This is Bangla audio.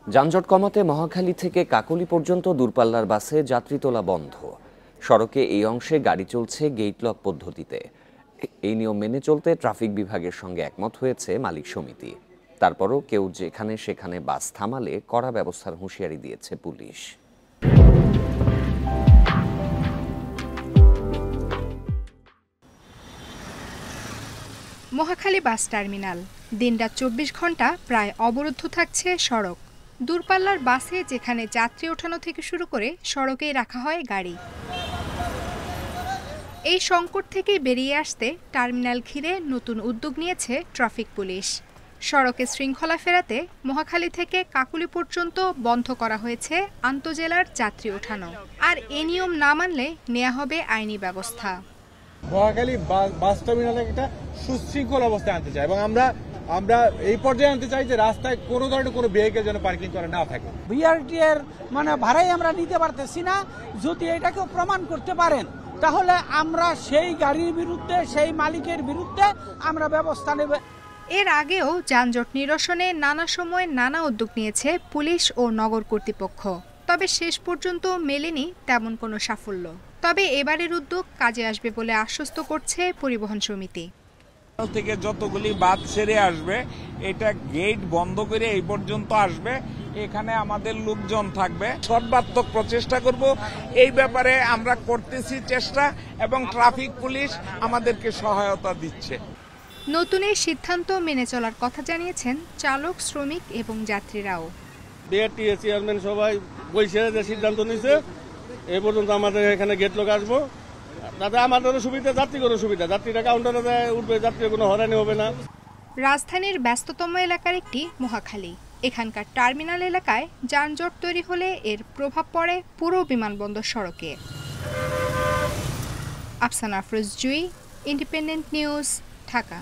যানজট কমাতে মহাখালী থেকে কাকলী পর্যন্ত দূরপাল্লার বাসে যাত্রী তোলা বন্ধ। সড়কে এই অংশে গাড়ি চলছে গেট লক পদ্ধতিতে। এই নিয়ম মেনে চলতে ট্রাফিক বিভাগের সঙ্গে একমত হয়েছে মালিক সমিতি। তারপরও কেউ যেখানে সেখানে বাস থামালে কড়া ব্যবস্থার হুঁশিয়ারি দিয়েছে পুলিশ। মহাখালী বাস টার্মিনাল দিনরাত 24 ঘন্টা প্রায় অবরুদ্ধ থাকছে সড়ক। দূরপাল্লার বাসে যেখানে যাত্রী ওঠানো থেকে শুরু করে সড়কেই রাখা হয় গাড়ি। এই সংকট থেকে বেরিয়ে আসতে টার্মিনাল ঘিরে নতুন উদ্যোগ নিয়েছে ট্রাফিক পুলিশ। সড়কে শৃঙ্খলা ফেরাতে মহাখালী থেকে কাকলী পর্যন্ত বন্ধ করা হয়েছে আন্তজেলার যাত্রী ওঠানো। আর এ নিয়ম না মানলে নেওয়া হবে আইনি ব্যবস্থা। মহাখালী বাস টার্মিনালে একটা সুশৃঙ্খল অবস্থায় আনতে চাই এবং আমরা এই পর্যায়ে আনতে চাই যে রাস্তায় কোনো ধরনের কোনো ভেহিকেল যেন পার্কিং করা না থাকে। বিআরটি এর ভাড়াই আমরা নিতে পারতেছি না। যদি এটাকে প্রমাণ করতে পারেন তাহলে আমরা সেই গাড়ির বিরুদ্ধে, সেই মালিকের বিরুদ্ধে আমরা ব্যবস্থা নেব। এর আগেও যানজট নিরসনে নানা সময় নানা উদ্যোগ নিয়েছে পুলিশ ও নগর কর্তৃপক্ষ, তবে শেষ পর্যন্ত মেলেনি তেমন কোনো সাফল্য। তবে এবারের উদ্যোগ কাজে আসবে বলে আশ্বস্ত করছে পরিবহন সমিতি। থেকে যতগুলি বাস ছেড়ে আসবে এটা গেট বন্ধ করে এই পর্যন্ত আসবে। এখানে আমাদের লোকজন থাকবে। সর্বাত্মক প্রচেষ্টা করব এই ব্যাপারে, আমরা করতেছি চেষ্টা এবং ট্রাফিক পুলিশ আমাদেরকে সহায়তা দিচ্ছে। নতুন এই সিদ্ধান্ত মেনে চলার কথা জানিয়েছেন চালক, শ্রমিক এবং যাত্রীরাও। বিআরটি চেয়ারম্যান সবাই বলছে যে সিদ্ধান্ত নিছে এই পর্যন্ত আমাদের এখানে গেট লোক আসবো, তাতে আমাদেরও সুবিধা, যাত্রীদেরও সুবিধা। যাত্রীরা কাউন্টারে উঠবে, যাত্রীর কোনো হয়রানি হবে না। রাজধানীর ব্যস্ততম এলাকার একটি মহাখালী। এখানকার টার্মিনাল এলাকায় যানজট তৈরি হলে এর প্রভাব পড়ে পুরো বিমানবন্দর সড়কে। আফসানা আফরোজ জুই, ইন্ডিপেন্ডেন্ট নিউজ, ঢাকা।